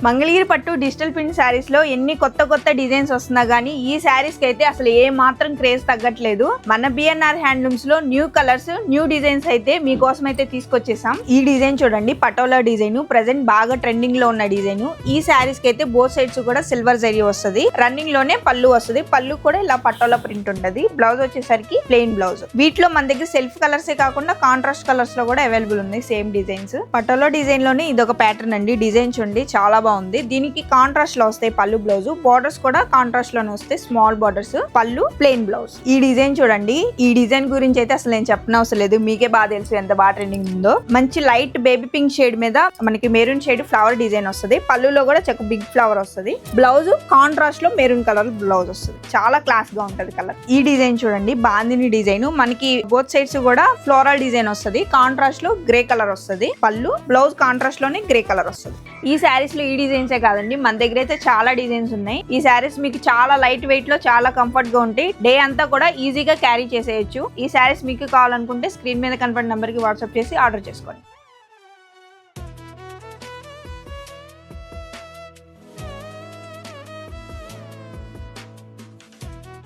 మంగళగిరి పట్టు digital print saris లో ఎన్ని కొత్త డిజైన్స్ వస్తున్నా గానీ ఈ శారీస్ కి అయితే అసలు ఏ మాత్రం క్రేజ్ తగ్గట్లేదు. మన బిఎన్ఆర్ హ్యాండ్లూమ్స్ లో న్యూ కలర్స్, న్యూ డిజైన్స్ అయితే మీకోసం అయితే తీసుకొచ్చేసాం. ఈ డిజైన్ చూడండి, పటోలా డిజైన్ ప్రెసెంట్ బాగా ట్రెండింగ్ లో ఉన్న డిజైన్. ఈ శారీస్ కి అయితే బోత్ సైడ్స్ కూడా సిల్వర్ జరీ వస్తుంది. రన్నింగ్ లోనే పళ్ళు వస్తుంది. పళ్ళు కూడా ఇలా పటోలా ప్రింట్ ఉంటది. బ్లౌజ్ వచ్చేసరికి ప్లెయిన్ బ్లౌజ్. వీటిలో మన దగ్గర సెల్ఫ్ కలర్స్ కాకుండా కాంట్రాస్ట్ కలర్స్ లో కూడా అవైలబుల్ ఉన్నాయి సేమ్ డిజైన్స్. పటోలా డిజైన్ లోనే ఇది ఒక ప్యాటర్న్ అండి. డిజైన్ చూడండి చాలా బాగుంది. దీనికి కాంట్రాస్ట్ లో వస్తాయి పళ్ళు, బ్లౌజ్, బోర్డర్స్ కూడా కాంట్రాస్ట్ లోనే వస్తాయి. స్మాల్ బోర్డర్స్, పళ్ళు ప్లెయిన్ బ్లౌజ్. ఈ డిజైన్ చూడండి. ఈ డిజైన్ గురించి అయితే అసలు నేను చెప్పనవసరం లేదు, మీకే బాగా తెలుసు ఎంత బాగా ట్రెండింగ్ ఉందో. మంచి లైట్ బేబీ పింక్ షేడ్ మీద మనకి మెరూన్ షేడ్ ఫ్లవర్ డిజైన్ వస్తుంది. పళ్ళులో కూడా చక్క బిగ్ ఫ్లవర్ వస్తుంది. బ్లౌజ్ కాంట్రాస్ట్ లో మెరూన్ కలర్ బ్లౌజ్ వస్తుంది. చాలా క్లాస్ గా ఉంటది కలర్. ఈ డిజైన్ చూడండి, బాందిని డిజైన్. మనకి బోత్ సైడ్స్ కూడా ఫ్లోరల్ డిజైన్ వస్తుంది. కాంట్రాస్ట్ లో గ్రే కలర్ వస్తుంది. పళ్ళు, బ్లౌజ్ కాంట్రాస్ట్ లోనే గ్రే కలర్ వస్తుంది. ఈ శారీస్ లో ఈ డిజైన్సే కాదండి, మన దగ్గర అయితే చాలా డిజైన్స్ ఉన్నాయి. ఈ శారీస్ మీకు చాలా లైట్ వెయిట్ లో చాలా కంఫర్ట్ గా ఉంటాయి. డే అంతా కూడా ఈజీగా క్యారీ చేసేయచ్చు. ఈ శారీస్ మీకు కావాలనుకుంటే స్క్రీన్ మీద కనపడిన నంబర్ కి వాట్సాప్ చేసి ఆర్డర్ చేసుకోండి.